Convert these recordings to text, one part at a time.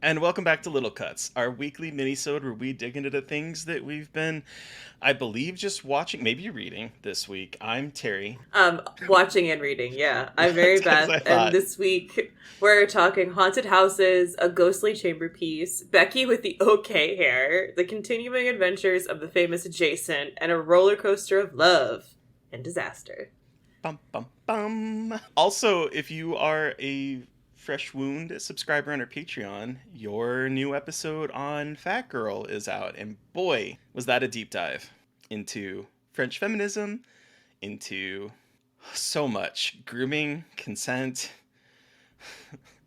And welcome back to Little Cuts, our weekly minisode where we dig into the things that we've been, I believe, just watching, maybe reading this week. I'm Terry. Watching and reading, yeah. I'm Mary As Beth, I and thought. this week we're talking haunted houses, a ghostly chamber piece, Becky with the okay hair, the continuing adventures of the famous Jason, and a roller coaster of love and disaster. Bum, bum, bum. Also, if you are a Fresh Wound subscriber on our Patreon, your new episode on Fat Girl is out. And boy, was that a deep dive into French feminism, into so much grooming, consent,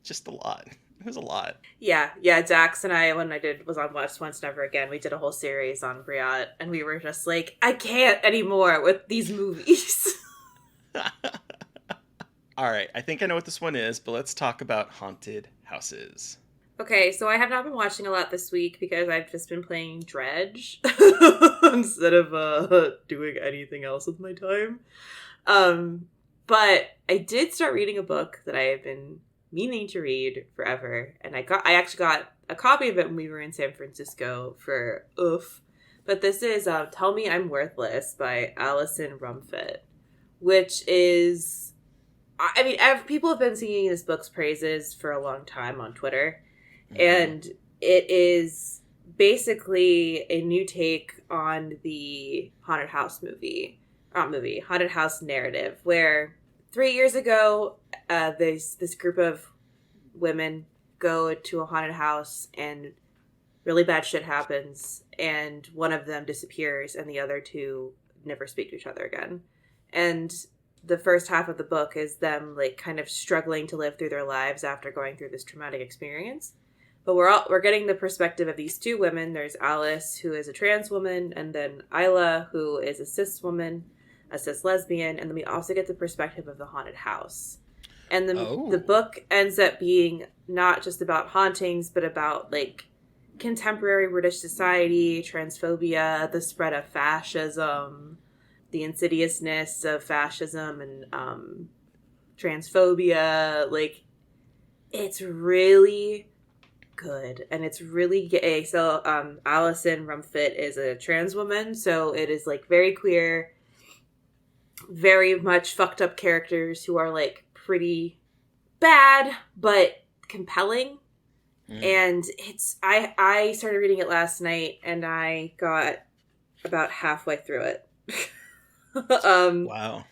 just a lot. It was a lot. Yeah, Dax and I, when I was on Watch Once Never Again, we did a whole series on Briat, and we were just like, I can't anymore with these movies. All right, I think I know what this one is, but let's talk about haunted houses. Okay, so I have not been watching a lot this week because I've just been playing Dredge instead of doing anything else with my time. But I did start reading a book that I have been meaning to read forever, and I actually got a copy of it when we were in San Francisco for oof. But this is "Tell Me I'm Worthless" by Alison Rumfitt, which is, I mean, people have been singing this book's praises for a long time on Twitter. And it is basically a new take on the haunted house haunted house narrative, where 3 years ago, this group of women go to a haunted house and really bad shit happens, and one of them disappears and the other two never speak to each other again. And the first half of the book is them like kind of struggling to live through their lives after going through this traumatic experience. But we're getting the perspective of these two women. There's Alice, who is a trans woman, and then Isla, who is a cis woman, a cis lesbian, and then we also get the perspective of the haunted house. And the book ends up being not just about hauntings, but about like contemporary British society, transphobia, the spread of fascism, the insidiousness of fascism, and transphobia. Like, it's really good, and it's really gay. So Alison Rumfitt is a trans woman, so it is like very queer, very much fucked up characters who are like pretty bad but compelling. And I started reading it last night, and I got about halfway through it. Wow.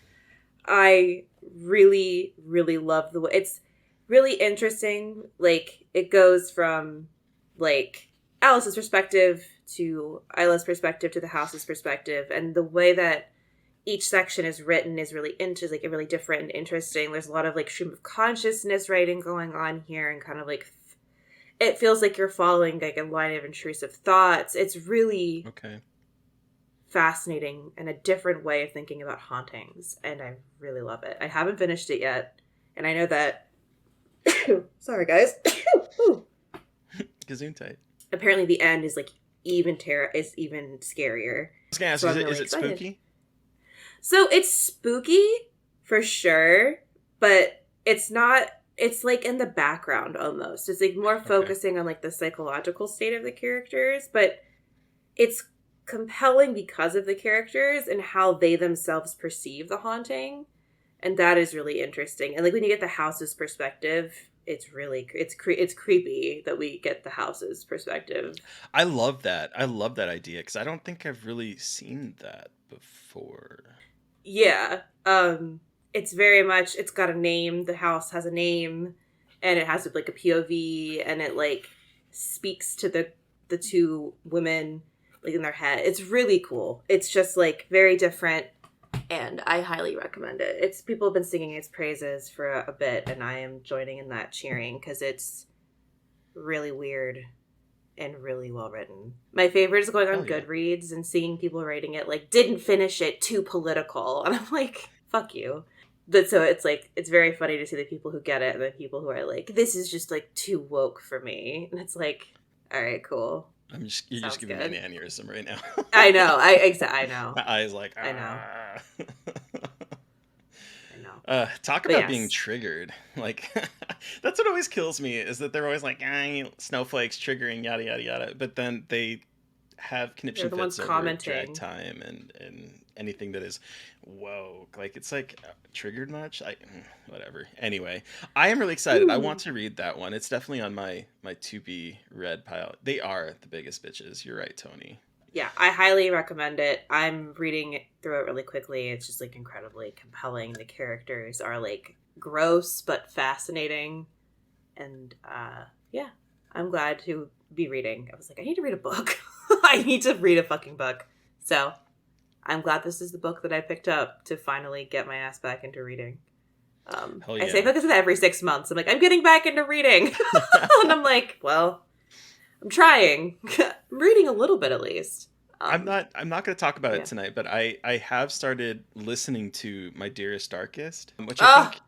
I really, really love the way it's really interesting. Like, it goes from like Alice's perspective to Isla's perspective to the house's perspective, and the way that each section is written is really really different and interesting. There's a lot of like stream of consciousness writing going on here, and kind of like it feels like you're following like a line of intrusive thoughts. It's really fascinating and a different way of thinking about hauntings, and I really love it. I haven't finished it yet, and I know that sorry guys. Gesundheit. Apparently the end is like even scarier. I was gonna ask, So is it spooky? So it's spooky for sure, but it's not. It's like in the background almost. It's like more focusing on like the psychological state of the characters, but it's compelling because of the characters and how they themselves perceive the haunting, and that is really interesting. And like when you get the house's perspective, it's really it's creepy that we get the house's perspective. I love that. I love that idea because I don't think I've really seen that before. Yeah. It's very much, it's got a name. The house has a name, and it has like a POV, and it like speaks to the two women like in their head. It's really cool. It's just like very different, and I highly recommend it. It's people have been singing its praises for a bit, and I am joining in that cheering because it's really weird and really well written. My favorite is going on Goodreads and seeing people writing it like didn't finish it, too political, and I'm like, fuck you. But so it's like, it's very funny to see the people who get it and the people who are like, this is just like too woke for me. And it's like, all right, cool. You're just giving me an aneurysm right now. I know. I know. My eyes like, I know. Talk But about being yes, triggered. Like, that's what always kills me is that they're always like, snowflakes triggering, yada, yada, yada. But then they have they're conniption the ones fits over drag commenting. time and anything that is woke. Like, it's like triggered much? Whatever. Anyway, I am really excited. I want Ooh. to read that one. It's definitely on my to be read pile. They are the biggest bitches. You're right, Tony. Yeah, I highly recommend it. I'm reading through it really quickly. It's just like incredibly compelling. The characters are like gross but fascinating, and yeah, I'm glad to be reading. I was like, I need to read a book. I need to read a fucking book. So I'm glad this is the book that I picked up to finally get my ass back into reading. Hell I say yeah. focus on that every 6 months. I'm like, I'm getting back into reading, and I'm like, well, I'm trying. I'm reading a little bit at least. Um, I'm not going to talk about it yeah. tonight, but I have started listening to My Dearest Darkest, which Oh, I oh, think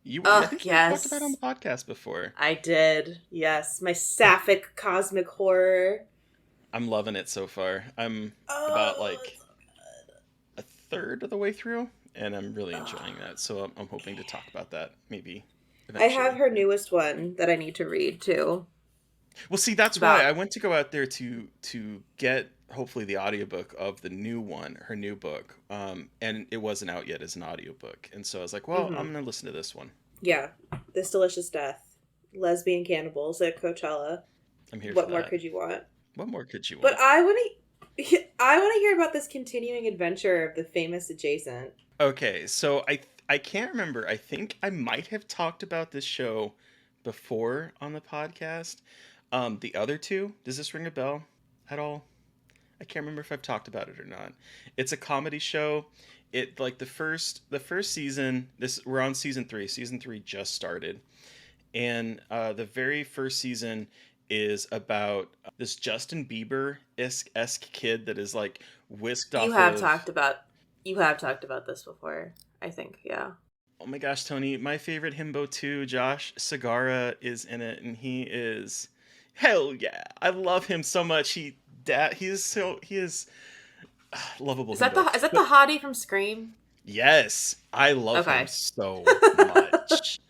you talked about on the yes. podcast before. I did. Yes. My sapphic cosmic horror. I'm loving it so far. I'm about Oh, like it's so a third of the way through, and I'm really good. enjoying that. So I'm hoping to talk about that maybe I have eventually. her newest one that I need to read too. Well, see, It's that's why I about. went to go out there to get hopefully the audiobook of the new one, her new book. And it wasn't out yet as an audiobook. And so I was like, well, Hmm. I'm going to listen to this one. Yeah. This Delicious Death. Lesbian cannibals at Coachella. I'm here for What more that. could you want? What more could you But want? I want to. I want to hear about this continuing adventure of the famous adjacent. Okay, so I can't remember. I think I might have talked about this show before on the podcast. The other two, does this ring a bell at all? I can't remember if I've talked about it or not. It's a comedy show. It like the first season. This we're on season three. Season three just started, and the very first season is about this Justin Bieber esque kid that is like whisked You off have of. talked about. You have talked about this before. I think. Yeah. Oh my gosh, Tony, my favorite himbo too, Josh Segara is in it, and he is hell yeah. I love him so much. He is lovable himbo. Is that the But hottie from Scream? yes, I love him Okay. so much.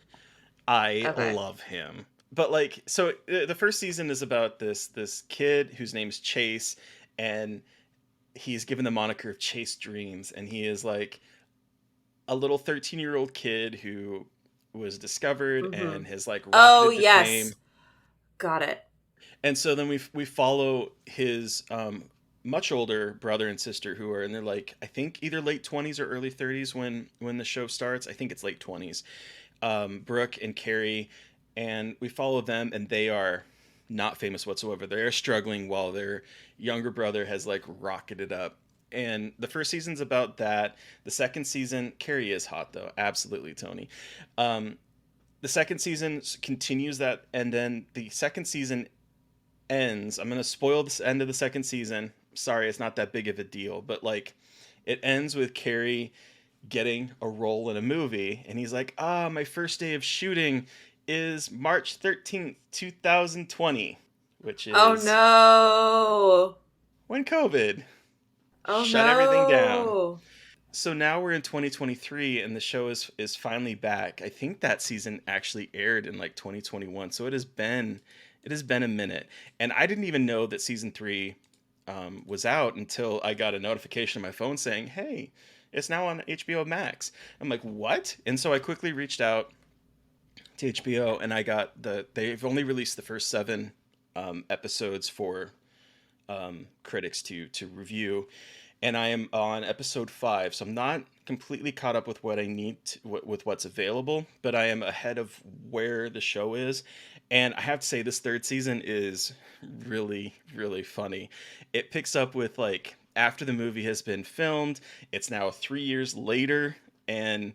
I Okay. love him. But like, so the first season is about this kid whose name's Chase, and he's given the moniker of Chase Dreams, and he is like a little 13-year-old kid who was discovered Mm-hmm. and has like Oh rocketed to yes, fame. got it. And so then we follow his much older brother and sister who are in their like I think either late 20s or early 30s when the show starts. I think it's late 20s. Brooke and Carrie, and we follow them, and they are not famous whatsoever. They're struggling while their younger brother has like rocketed up. And the first season's about that. The second season, Carrie is hot though, absolutely, Tony. Um, the second season continues that, and then the second season ends. I'm gonna spoil this end of the second season. Sorry, it's not that big of a deal, but like, it ends with Carrie getting a role in a movie, and he's like, my first day of shooting is March 13th, 2020, which Oh is no. when COVID Oh shut everything down. no. So now we're in 2023, and the show is finally back. I think that season actually aired in like 2021, so it has been a minute, and I didn't even know that season three was out until I got a notification on my phone saying, "Hey, it's now on HBO Max." I'm like, "What?" And so I quickly reached out to HBO, and I got they've only released the first seven episodes for critics to review, and I am on episode five, so I'm not completely caught up with what I need with what's available, but I am ahead of where the show is. And I have to say, this third season is really, really funny. It picks up with like after the movie has been filmed. It's now 3 years later, and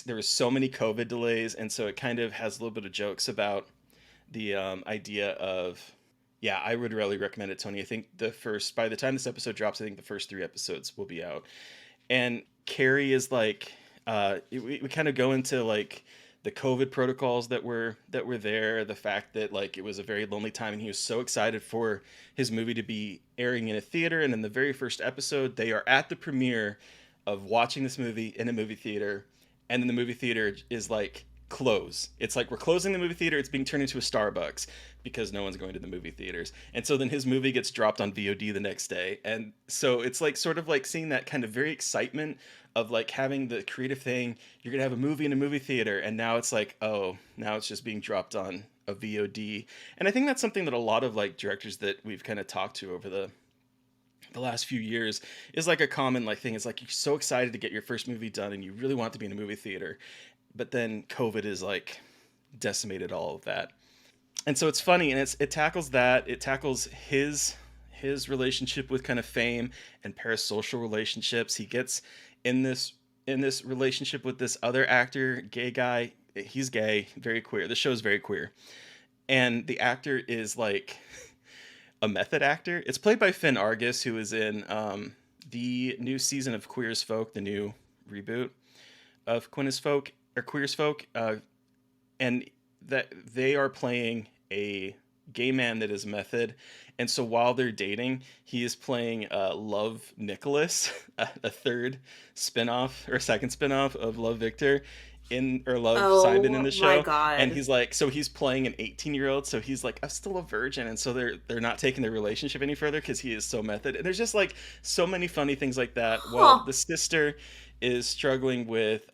there was so many COVID delays, and so it kind of has a little bit of jokes about the idea of yeah, I would really recommend it, Tony. I think by the time this episode drops, I think the first three episodes will be out. And Carrie is like, we kind of go into like the COVID protocols that were there, the fact that like it was a very lonely time, and he was so excited for his movie to be airing in a theater. And in the very first episode, they are at the premiere of watching this movie in a movie theater, and then the movie theater is like close. It's like we're closing the movie theater. It's being turned into a Starbucks because no one's going to the movie theaters. And so then his movie gets dropped on VOD the next day. And so it's like sort of like seeing that kind of very excitement of like having the creative thing. You're gonna have a movie in a movie theater, and now it's like, oh, now it's just being dropped on a VOD. And I think that's something that a lot of like directors that we've kind of talked to over the last few years is like a common like thing. It's like you're so excited to get your first movie done and you really want to be in a movie theater, but then COVID is like decimated all of that. And so it's funny, and it tackles that. It tackles his relationship with kind of fame and parasocial relationships. He gets in this relationship with this other actor, gay guy. He's gay, very queer. The show's very queer, and the actor is like a method actor. It's played by Finn Argus, who is in the new season of Queer as Folk, the new reboot of Queer as Folk or Queer as Folk, and that they are playing a gay man that is method. And so while they're dating, he is playing Love Nicholas, a third spinoff or second spinoff of Love Victor in or Love Simon in Oh the my show. And god. he's like, so he's playing an 18-year-old, so he's like, I'm still a virgin. And so they're not taking their relationship any further because he is so method. And there's just like so many funny things like that. Well, Huh. the sister is struggling with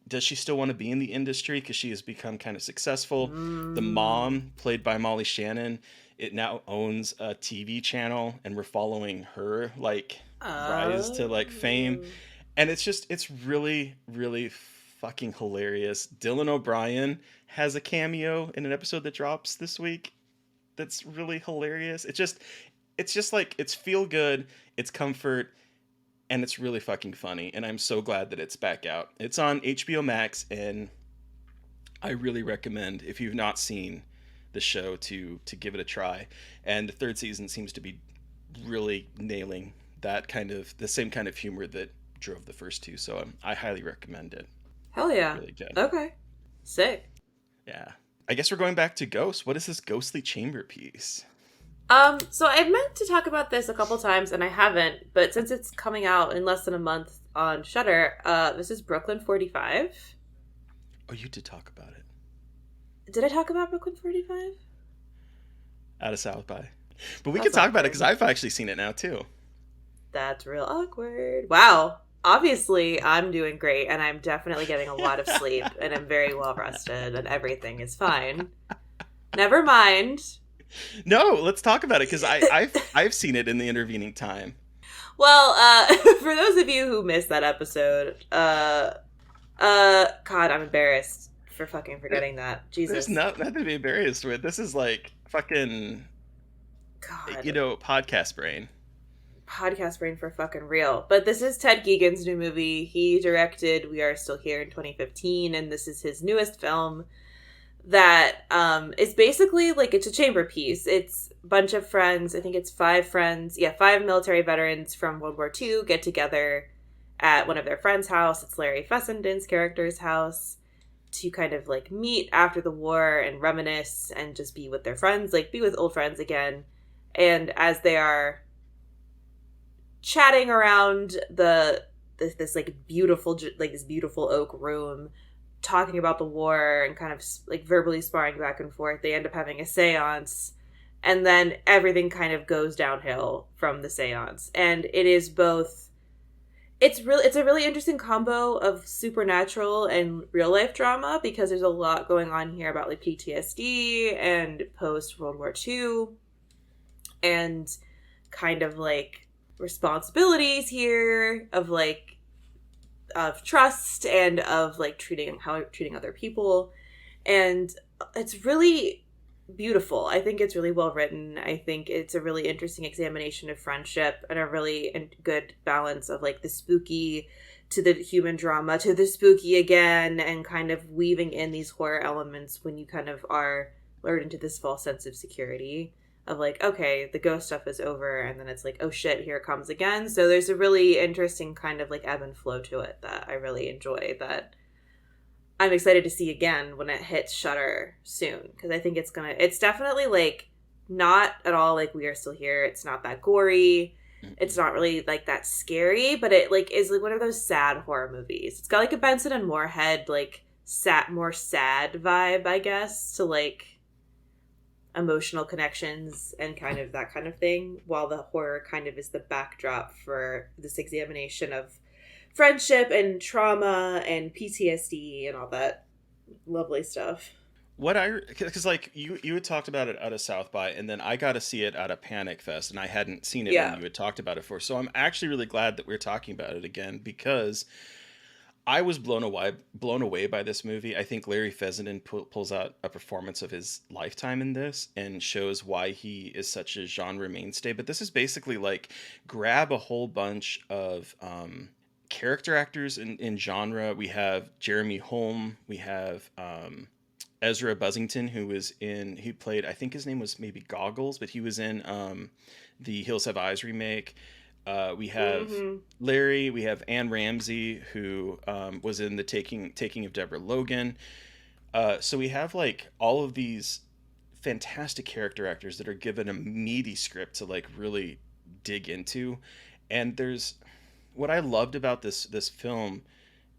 does she still want to be in the industry because she has become kind of successful. The Mm. mom, played by Molly Shannon, it now owns a TV channel, and we're following her like rise to like fame. Oh. And it's really really fucking hilarious. Dylan O'Brien has a cameo in an episode that drops this week that's really hilarious. It's just like it's feel good, it's comfort, and it's really fucking funny, and I'm so glad that it's back out. It's on HBO Max, and I really recommend, if you've not seen the show, to give it a try. And the third season seems to be really nailing that kind of the same kind of humor that drove the first two. So I highly recommend it. Hell yeah. Really good. Okay. Sick. Yeah. I guess we're going back to Ghost. What is this ghostly chamber piece? So I meant to talk about this a couple times and I haven't, but since it's coming out in less than a month on Shudder, this is Brooklyn 45. Oh, you did talk about it Did I talk about Brooklyn 45? out of South by, but we could That's talk about it because awkward. I've actually seen it now too. That's real awkward. Wow. Obviously, I'm doing great and I'm definitely getting a lot of sleep and I'm very well rested and everything is fine. Never mind. No, let's talk about it because I've seen it in the intervening time. Well, for those of you who missed that episode, God, I'm embarrassed for fucking forgetting that. There's Jesus. nothing to be embarrassed with. This is like fucking, God. podcast brain. Podcast brain for fucking real. But this is Ted Geoghegan's new movie. He directed We Are Still Here in 2015, and this is his newest film that is basically like it's a chamber piece. It's a bunch of friends. I think it's five friends. Yeah, five military veterans from World War II get together at one of their friends' house. It's Larry Fessenden's character's house to kind of like meet after the war and reminisce and just be with their friends, like be with old friends again. And as they are chatting around this like beautiful like this beautiful oak room talking about the war and kind of like verbally sparring back and forth, they end up having a seance, and then everything kind of goes downhill from the seance. And it is both it's a really interesting combo of supernatural and real life drama because there's a lot going on here about like PTSD and post World War II and kind of like responsibilities here of like of trust and of like treating other people. And it's really beautiful. I think it's really well written. I think it's a really interesting examination of friendship and a really good balance of like the spooky to the human drama to the spooky again, and kind of weaving in these horror elements when you kind of are lured into this false sense of security of like, okay, the ghost stuff is over, and then it's like, oh shit, here it comes again. So there's a really interesting kind of like ebb and flow to it that I really enjoy, that I'm excited to see again when it hits Shudder soon, because I think it's definitely like not at all like We Are Still Here. It's not that gory. It's not really like that scary, but it like is like one of those sad horror movies. It's got like a Benson and Moorhead like more sad vibe, I guess, to like emotional connections and kind of that kind of thing, while the horror kind of is the backdrop for this examination of friendship and trauma and PTSD and all that lovely stuff. What I because like you had talked about it out of South by, and then I got to see it at a Panic Fest, and I hadn't seen it when Yeah. you had talked about it before. So I'm actually really glad that we're talking about it again because I was blown away by this movie. I think Larry Fessenden pulls out a performance of his lifetime in this and shows why he is such a genre mainstay. But this is basically like grab a whole bunch of character actors in genre. We have Jeremy Holm. We have Ezra Buzzington, he played, I think his name was maybe Goggles, but he was in the Hills Have Eyes remake. We have Mm-hmm. Larry. We have Anne Ramsey, who was in the Taking of Deborah Logan. So we have like all of these fantastic character actors that are given a meaty script to like really dig into. And there's what I loved about this film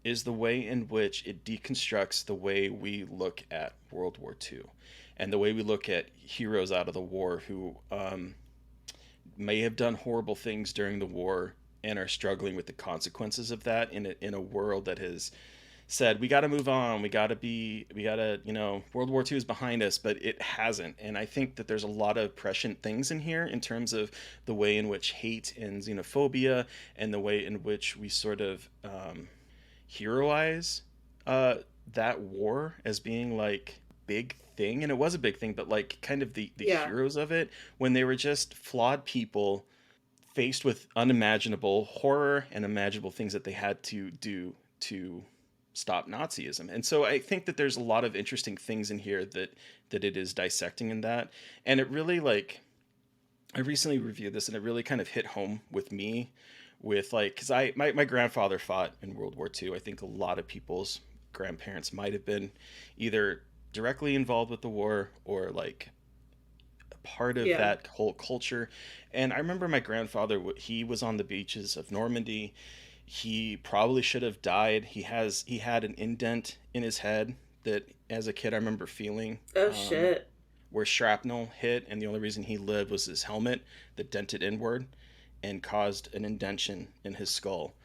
is the way in which it deconstructs the way we look at World War II and the way we look at heroes out of the war who may have done horrible things during the war and are struggling with the consequences of that in a world that has said we got to move on, we got to, World War II is behind us, but it hasn't. And I think that there's a lot of prescient things in here in terms of the way in which hate and xenophobia and the way in which we sort of heroize uh, that war as being like big thing, and it was a big thing, but like kind of the Yeah. heroes of it when they were just flawed people faced with unimaginable horror and imaginable things that they had to do to stop Nazism. And so I think that there's a lot of interesting things in here that it is dissecting in that. And it really like I recently reviewed this and it really kind of hit home with me with like because my grandfather fought in World War II. I think a lot of people's grandparents might have been either directly involved with the war or like part of Yeah. that whole culture. And I remember my grandfather, he was on the beaches of Normandy. He probably should have died. He had an indent in his head that as a kid I remember feeling. Oh shit. Where shrapnel hit, and the only reason he lived was his helmet that dented inward and caused an indentation in his skull.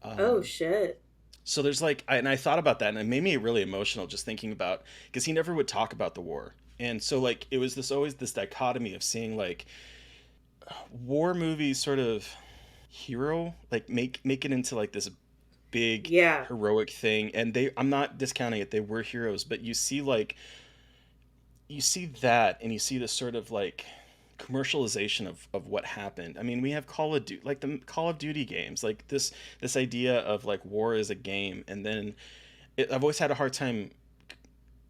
Oh Um, shit. so there's like, and I thought about that, and it made me really emotional just thinking about because he never would talk about the war, and so like it was this always this dichotomy of seeing like war movies sort of hero like make it into like this big Yeah. heroic thing, and they I'm not discounting it, they were heroes, but you see that and you see this sort of like commercialization of what happened. I mean, we have Call of Duty, like the Call of Duty games, like this idea of like war is a game, and then I've always had a hard time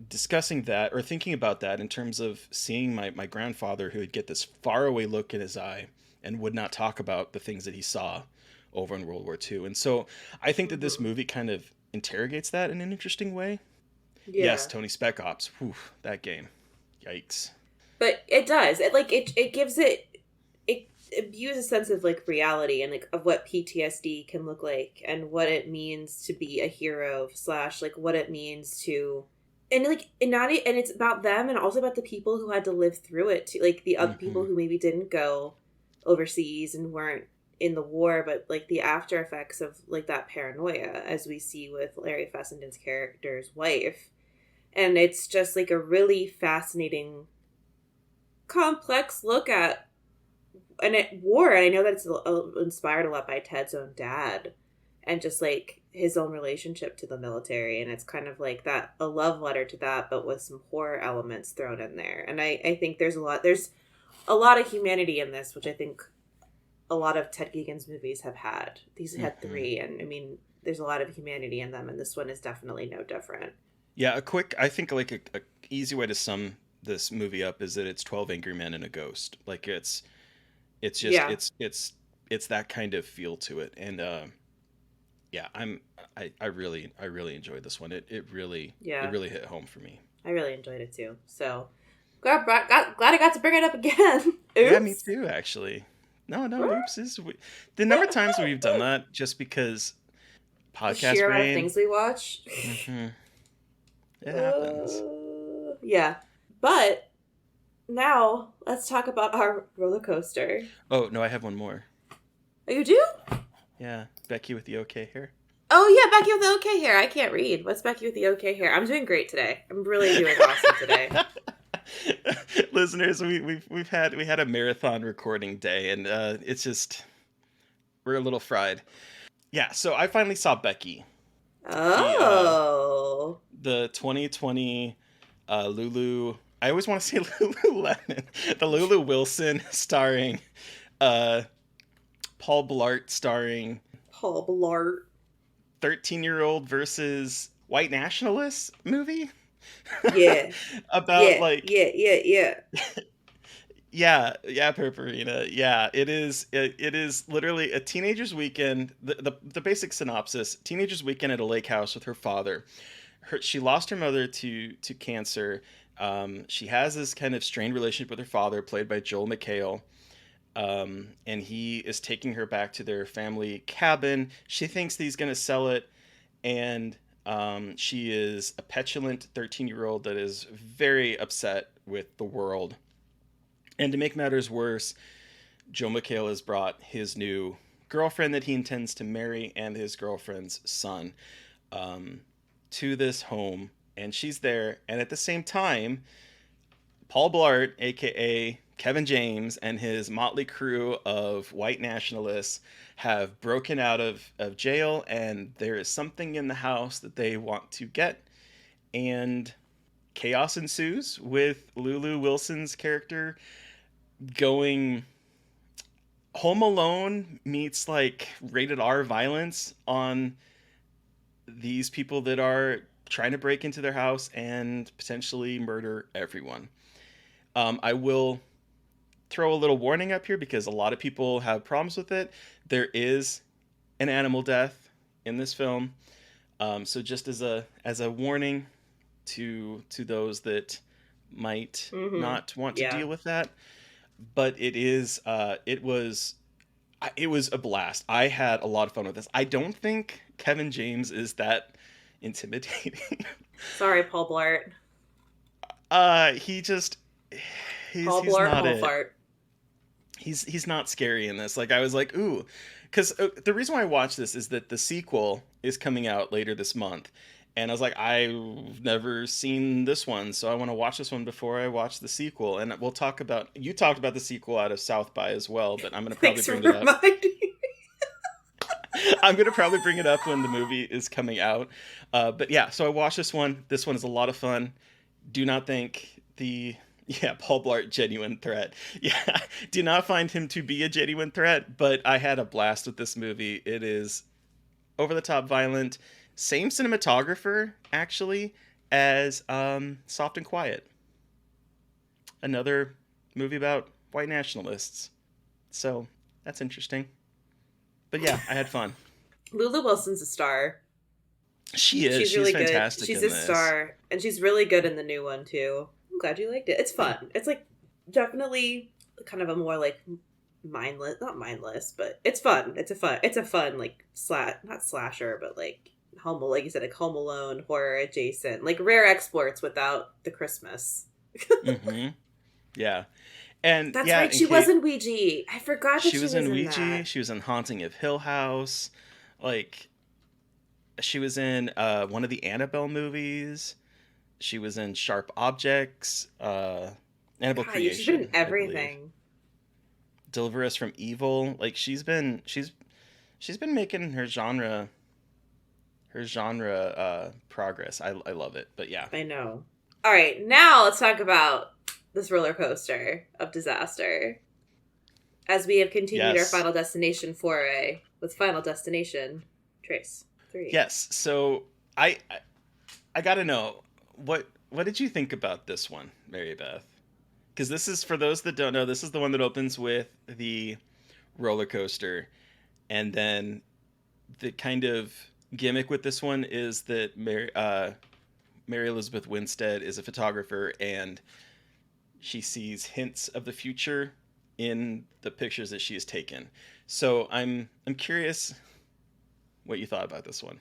discussing that or thinking about that in terms of seeing my grandfather who would get this faraway look in his eye and would not talk about the things that he saw over in World War II. And so I think that this Mm-hmm. movie kind of interrogates that in an interesting way. Yes, Yeah. Tony Spec Ops. Whew, that game. Yikes. But it does. It like it gives it views a sense of like reality and like of what PTSD can look like and what it means to be a hero slash like what it means to and like and it's about them and also about the people who had to live through it too, like the other people Hmm. who maybe didn't go overseas and weren't in the war, but like the after effects of like that paranoia as we see with Larry Fessenden's character's wife. And it's just like a really fascinating complex look at and at war. And I know that it's inspired a lot by Ted's own dad and just like his own relationship to the military. And it's kind of like that a love letter to that, but with some horror elements thrown in there. And I think there's a lot of humanity in this, which I think a lot of Ted Geoghegan's movies have had. These had Hmm. three, and I mean, there's a lot of humanity in them, and this one is definitely no different. Yeah, I think like a easy way to sum this movie up is that it's 12 Angry Men and a ghost. Like it's just Yeah, it's that kind of feel to it. And yeah, I really enjoyed this one. It yeah. really hit home for me. I really enjoyed it too. So glad I got to bring it up again. Yeah, me Oops. too, actually. No, no, oopses. The number of times we've done that just because The podcast sheer amount of brain. things we watch. Hmm. It happens. Yeah. But now let's talk about our roller coaster. Oh, no, I have one more. Oh, you do? Yeah, Becky with the okay hair. Oh yeah, Becky with the okay hair. I can't read. What's Becky with the okay hair? I'm doing great today. I'm really doing awesome today. Listeners, we had a marathon recording day, and it's just we're a little fried. Yeah, so I finally saw Becky, the Oh. the 2020 Lulu. I always want to say Lululemon, the Lulu Wilson starring uh, Paul Blart starring Paul Blart. 13-year-old versus white nationalists movie Yeah. about Yeah. like Yeah. Yeah. Yeah. yeah, Purpurina. Yeah, it is literally a teenager's weekend. The basic synopsis: teenager's weekend at a lake house with her father. She lost her mother to cancer. She has this kind of strained relationship with her father, played by Joel McHale. And he is taking her back to their family cabin. She thinks that he's going to sell it, and she is a petulant 13-year-old that is very upset with the world. And to make matters worse, Joe McHale has brought his new girlfriend that he intends to marry and his girlfriend's son um, to this home, and she's there. And at the same time, Paul Blart, aka Kevin James, and his motley crew of white nationalists have broken out of jail, and there is something in the house that they want to get. And chaos ensues with Lulu Wilson's character going Home Alone meets like rated R violence on these people that are trying to break into their house and potentially murder everyone. I will throw a little warning up here because a lot of people have problems with it. There is an animal death in this film, so just as a warning to those that might Mm-hmm. not want to Yeah. deal with that. But it was a blast. I had a lot of fun with this. I don't think Kevin James is that intimidating. Sorry, Paul Blart. He just Paul he's Blart. not Paul it. Fart. He's not scary in this. Like I was like, ooh, because the reason why I watched this is that the sequel is coming out later this month, and I was like, I've never seen this one, so I want to watch this one before I watch the sequel. And we'll talk about you talked about the sequel out of South by as well, but I'm gonna probably Thanks for bring it up. reminding me. I'm gonna probably bring it up when the movie is coming out. But yeah, so I watched this one. This one is a lot of fun. Do not think the yeah, Paul Blart genuine threat. Yeah, do not find him to be a genuine threat, but I had a blast with this movie. It is over the top violent. Same cinematographer actually as Soft and Quiet. Another movie about white nationalists. So, that's interesting. But yeah, I had fun. Lulu Wilson's a star. She is. She's She's really good. fantastic She's in a this. star, and she's really good in the new one too. I'm glad you liked it. It's fun. It's like definitely kind of a more like mindless, not mindless, but it's fun. It's a fun like not slasher, but like like you said, like Home Alone horror adjacent, like rare exports without the Christmas. Mm-hmm. Yeah. And That's yeah, right. in She was case in Ouija. I forgot that she she was was in in Ouija, that. she was in Haunting of Hill House, like she was in one of the Annabelle movies. She was in Sharp Objects, Annabelle God, yeah, she's been in Creation, I believe. everything. Deliver Us from Evil. Like she's been making her genre progress. I love it. But yeah. I know. All right, now let's talk about this roller coaster of disaster as we have continued our Yes. Final Destination foray with Final Destination Trace 3. Yes. So I I gotta know what did you think about this one, Mary Beth? Because this is for those that don't know, this is the one that opens with the roller coaster, and then the kind of gimmick with this one is that Mary Elizabeth Winstead is a photographer, and she sees hints of the future in the pictures that she has taken. So I'm curious what you thought about this one.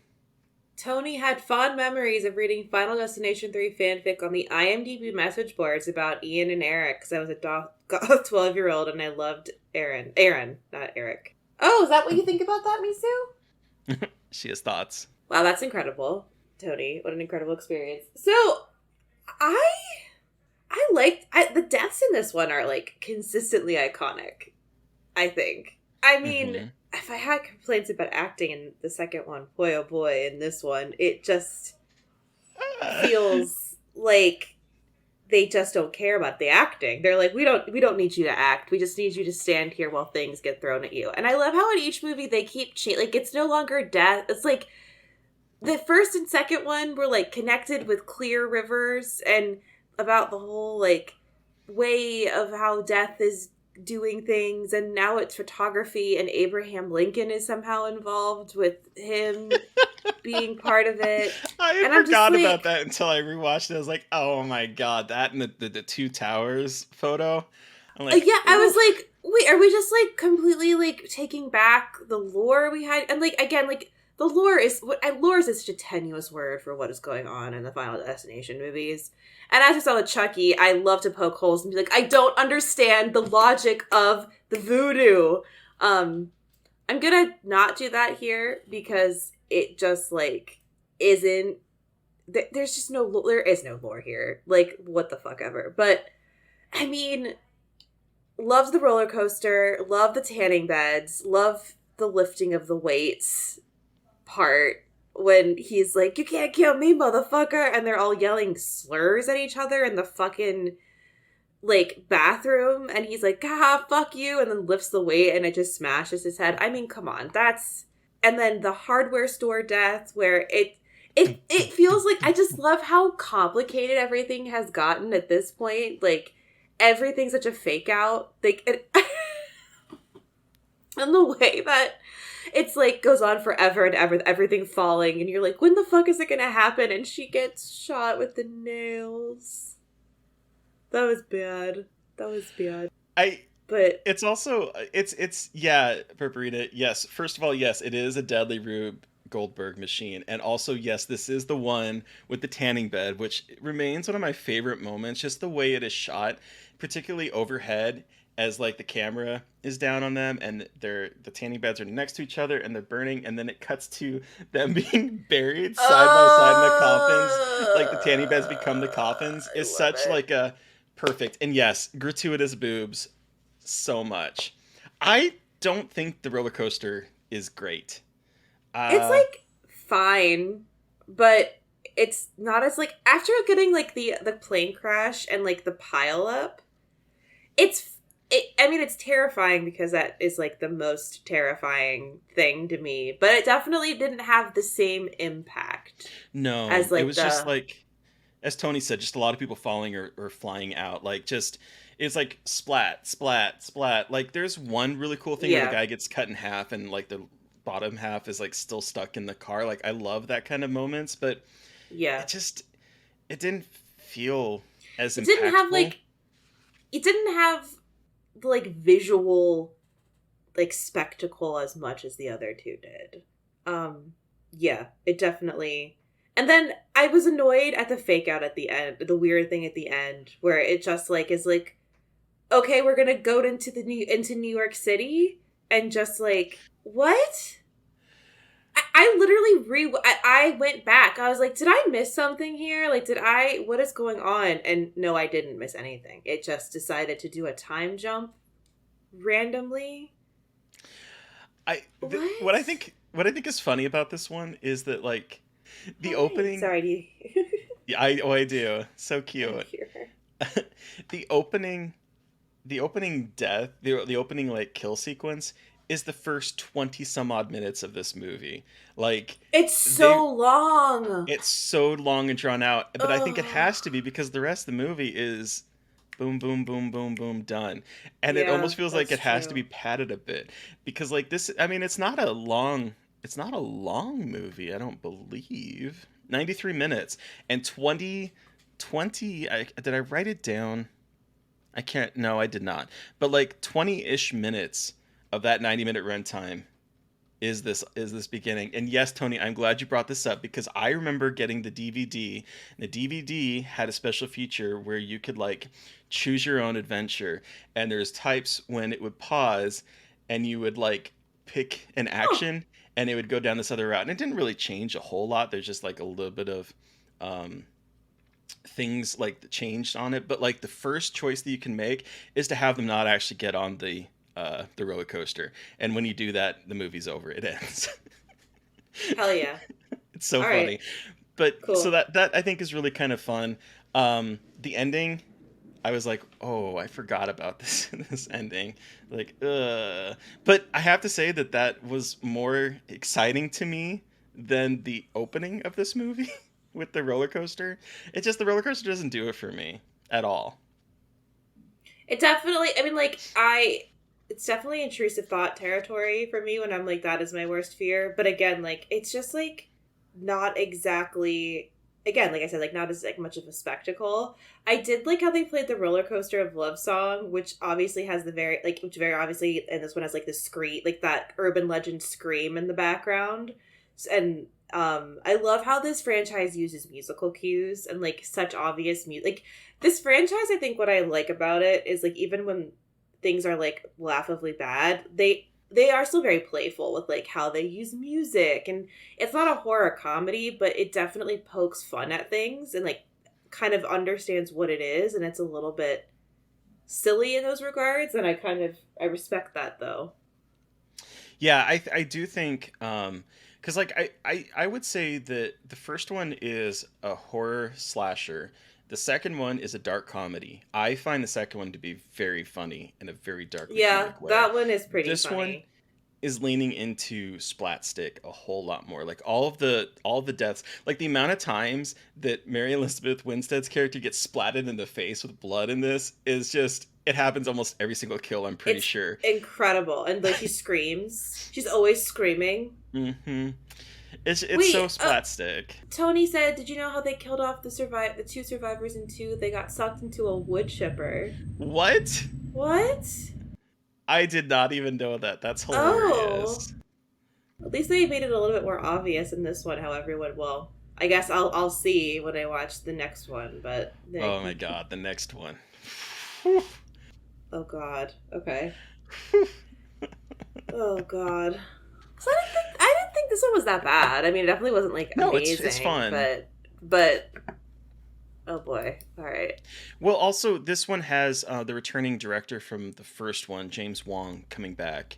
Tony had fond memories of reading Final Destination 3 fanfic on the IMDb message boards about Ian and Eric because I was a 12-year-old and I loved Aaron. Aaron, not Eric. Oh, is that what you think about that, Misu? She has thoughts. Wow, that's incredible, Tony. What an incredible experience. So, I the deaths in this one are like consistently iconic, I think. I mean, Mm-hmm. if I had complaints about acting in the second one, boy oh boy, in this one, it just feels like they just don't care about the acting. They're like, we don't need you to act. We just need you to stand here while things get thrown at you. And I love how in each movie they keep like it's no longer death. It's like the first and second one were like connected with clear rivers and about the whole like way of how death is doing things, and now it's photography and Abraham Lincoln is somehow involved with him being part of it. I And had I'm just forgot like, about that until I rewatched it. I was like, oh my god, that and the two towers photo. I'm like, yeah, I was oof. like, wait, are we just like completely like taking back the lore we had? And like again, like the lore is lore is such a tenuous word for what is going on in the Final Destination movies. And as we saw with Chucky, I love to poke holes and be like, I don't understand the logic of the voodoo. I'm gonna not do that here because it just like isn't. There's just there is no lore here. Like what the fuck ever. But I mean, loves the roller coaster, love the tanning beds, love the lifting of the weights part when he's like, you can't kill me, motherfucker, and they're all yelling slurs at each other in the fucking like bathroom, and he's like, ah, fuck you, and then lifts the weight and it just smashes his head. I mean, come on, that's. And then the hardware store death where it feels like, I just love how complicated everything has gotten at this point. Like everything's such a fake out. Like and the way that it's like goes on forever and ever, everything falling, and you're like, when the fuck is it gonna happen? And she gets shot with the nails. That was bad. That was bad. I But it's also it's yeah, Purpurita, yes. First of all, yes, it is a Deadly Rube Goldberg machine. And also, yes, this is the one with the tanning bed, which remains one of my favorite moments, just the way it is shot, particularly overhead as like the camera is down on them and the tanning beds are next to each other and they're burning, and then it cuts to them being buried side by side in the coffins, like the tanning beds become the coffins, I is love such it. like a perfect, and yes, gratuitous boobs so much. I don't think the roller coaster is great. It's Uh like fine, but it's not as like after getting like the plane crash and like the pile up. I mean, it's terrifying because that is like the most terrifying thing to me, but it definitely didn't have the same impact no, as it like was just the like, as Tony said, just a lot of people falling or flying out. Like just it's like splat, splat, splat. Like there's one really cool thing where the yeah guy gets cut in half and like the bottom half is like still stuck in the car. Like I love that kind of moments, but yeah. it just it didn't feel as It didn't have impactful. like it didn't have the like visual like spectacle as much as the other two did. Yeah, it definitely. And then I was annoyed at the fake out at the end, the weird thing at the end where it just like is like, okay, we're going to go into New York City and just like what? I literally I went back. I was like, did I miss something here? Like, what is going on? And no, I didn't miss anything. It just decided to do a time jump randomly. What I What? think is funny about this one is that like the Hi. opening. Sorry, do you... Yeah, I do, so I'm cute. here. the opening the opening death, the opening like kill sequence is the first 20 some odd minutes of this movie. Like It's they so long. it's so long and drawn out, but I think it Ugh. has to be because the rest of the movie is boom boom boom boom boom done. And it Yeah, almost feels like that's it has to be true. padded a bit because like this, I mean, it's not a long movie, I don't believe. 93 minutes and 20 20 did I write it down? I can't. No, I did not. But like 20-ish minutes of that 90-minute runtime is this beginning. And yes, Tony, I'm glad you brought this up because I remember getting the DVD. The DVD had a special feature where you could like choose your own adventure, and there's types when it would pause, and you would like pick an Oh, action, and it would go down this other route. And it didn't really change a whole lot. There's just like a little bit of um, things like that changed on it, but like the first choice that you can make is to have them not actually get on the roller coaster, and when you do that, the movie's over. It ends. hell yeah. It's so All right, funny, but so cool. that I think is really kind of fun. The ending, I was like, oh, I forgot about this this ending, like, but I have to say that that was more exciting to me than the opening of this movie with the roller coaster. It's just the roller coaster doesn't do it for me at all. It definitely, I mean, like, it's definitely intrusive thought territory for me when I'm like, that is my worst fear. But again, like, it's just like not exactly, again, like I said, like, not as like much of a spectacle. I did like how they played the roller coaster of love song, which obviously has the very, like, which very obviously, and this one has like the scream, like that urban legend scream in the background. And, I love how this franchise uses musical cues and like such obvious music. Like, this franchise, I think what I like about it is like even when things are like laughably bad, they are still very playful with like how they use music, and it's not a horror comedy, but it definitely pokes fun at things and like kind of understands what it is, and it's a little bit silly in those regards, and I respect that though. Yeah, I do think because like I would say that the first one is a horror slasher. The second one is a dark comedy. I find the second one to be very funny in a very darkly Yeah, comedic way. that one is pretty This one funny. is leaning into splat stick a whole lot more. Like all of the deaths, like the amount of times that Mary Elizabeth Winstead's character gets splatted in the face with blood in this is just it happens almost every single kill, I'm pretty It's sure. incredible, and like she screams, she's always screaming. Hmm. It's so Wait, splat stick. Tony said, "Did you know how they killed off the two survivors in two? They got sucked into a wood chipper." What? What? I did not even know that. That's Oh, hilarious. at least they made it a little bit more obvious in this one. How everyone, well, I guess I'll see when I watch the next one. But Oh like, my god, the next one. oh god, okay, oh god. So I didn't think this one was that bad. I mean, it definitely wasn't like No, it's amazing, fun. but oh boy, all right, Well, also this one has the returning director from the first one, James Wong, coming back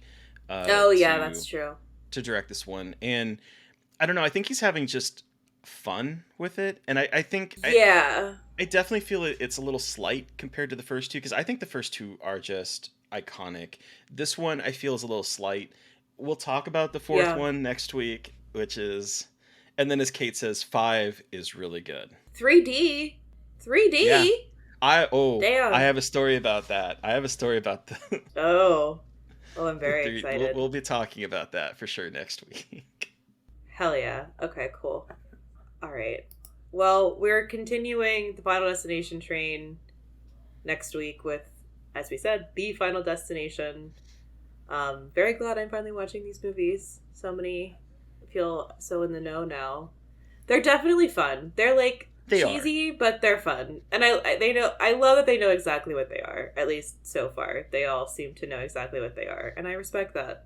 uh, oh yeah, that's to true. to direct this one, and I don't know. I think he's having just fun with it, and I think Yeah, I definitely feel it's a little slight compared to the first two because I think the first two are just iconic. This one I feel is a little slight. We'll talk about the fourth yeah. one next week, which is, and then as Kate says, five is really good. 3D. Yeah, 3D? I Damn. have a story about that. I have a story about the Oh. Oh, I'm the very three. We'll, excited. we'll be talking about that for sure next week. Hell yeah. Okay, cool. All right. Well, we're continuing the Final Destination train next week with, as we said, the Final Destination. Very glad I'm finally watching these movies. So many feel so in the know now. They're definitely fun. They're like They are. cheesy, but they're fun. And they know, I love that they know exactly what they are. At least so far, they all seem to know exactly what they are, and I respect that.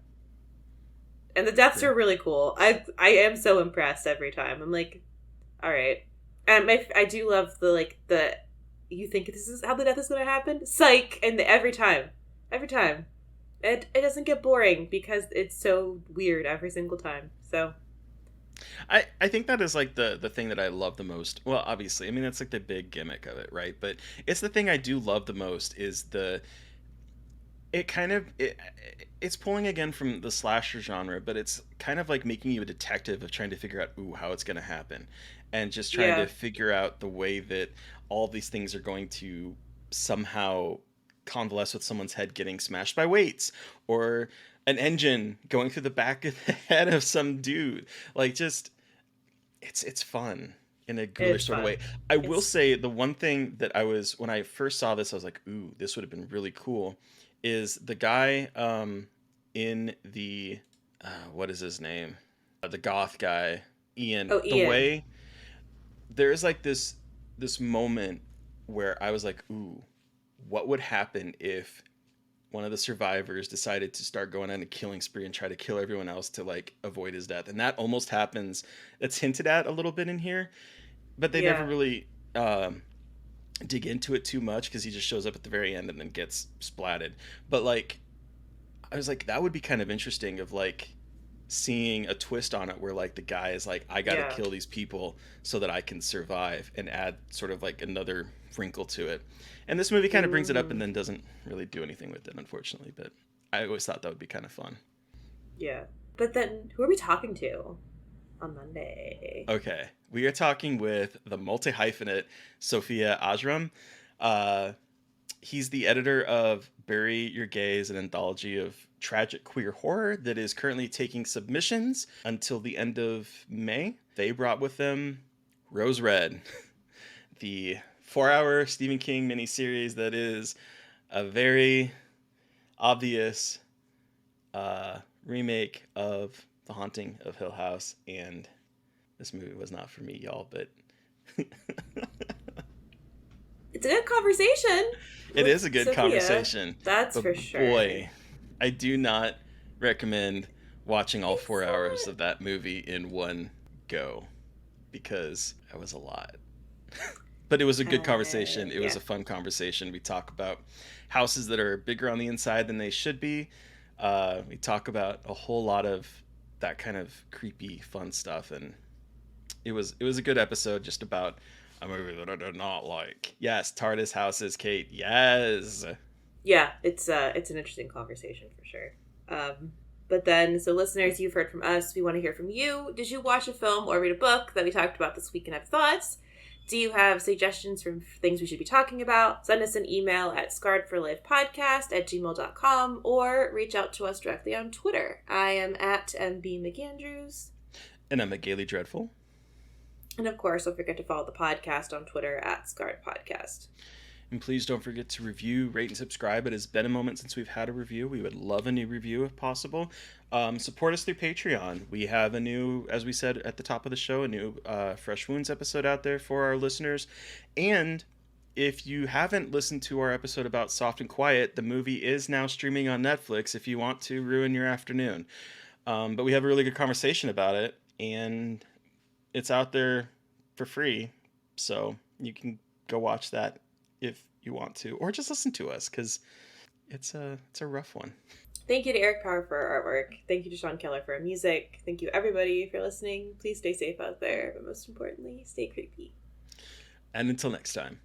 And the deaths Yeah. are really cool. I am so impressed every time. I'm like, all right. And I do love the like the you think this is how the death is going to happen? Psych! And every time, it doesn't get boring because it's so weird every single time. So I think that is like the thing that I love the most. Well, obviously, I mean that's like the big gimmick of it, right? But it's the thing I do love the most is the it kind of it's pulling again from the slasher genre, but it's kind of like making you a detective of trying to figure out ooh how it's going to happen, and just trying to yeah, figure out the way that all these things are going to somehow convalesce with someone's head getting smashed by weights or an engine going through the back of the head of some dude. Like just it's fun in a ghoulish It's sort of way. fun. I will It's say the one thing that when I first saw this, I was like, ooh, this would have been really cool. Is the guy in the what is his name? The goth guy, Ian. oh, The Ian. way there's like this moment where I was like, ooh, what would happen if one of the survivors decided to start going on a killing spree and try to kill everyone else to like avoid his death? And that almost happens. It's hinted at a little bit in here, but they never Yeah. really dig into it too much because he just shows up at the very end and then gets splatted. But like, I was like, that would be kind of interesting of like seeing a twist on it where like the guy is like, I gotta Yeah. kill these people so that I can survive, and add sort of like another wrinkle to it. And this movie kind of brings it up and Mm, then doesn't really do anything with it, unfortunately. But I always thought that would be kind of fun. yeah. But then, who are we talking to on Monday? Okay, we are talking with the multi hyphenate Sophia Ajram. Uh, he's the editor of Bury Your Gaze, an anthology of tragic queer horror that is currently taking submissions until the end of May. They brought with them Rose Red, the 4-hour Stephen King miniseries that is a very obvious remake of The Haunting of Hill House. And this movie was not for me, y'all, but It's a good conversation it with is a good Sophia. conversation. That's But for sure. boy, I do not recommend watching all It's 4 hours of that movie in one go because that was a lot. But it was a good conversation. It was Yeah. a fun conversation. We talk about houses that are bigger on the inside than they should be. We talk about a whole lot of that kind of creepy, fun stuff, and it was a good episode just about a movie that I did not like. Yes, TARDIS houses, Kate. Yes. Yeah, it's an interesting conversation for sure. But then, so listeners, you've heard from us. We want to hear from you. Did you watch a film or read a book that we talked about this week and have thoughts? Do you have suggestions for things we should be talking about? Send us an email at scarredforlifepodcast@gmail.com or reach out to us directly on Twitter. I am at MB McAndrews. And I'm a Gaily Dreadful. And of course, don't forget to follow the podcast on Twitter at Scarred Podcast. And please don't forget to review, rate, and subscribe. It has been a moment since we've had a review. We would love a new review if possible. Support us through Patreon. We have a new, as we said at the top of the show, a new Fresh Wounds episode out there for our listeners. And if you haven't listened to our episode about Soft and Quiet, the movie is now streaming on Netflix if you want to ruin your afternoon. But we have a really good conversation about it, and it's out there for free. So you can go watch that if you want to, or just listen to us because it's a rough one. Thank you to Eric Power for our artwork. Thank you to Sean Keller for our music. Thank you, everybody, for listening. Please stay safe out there, but most importantly, stay creepy. And until next time.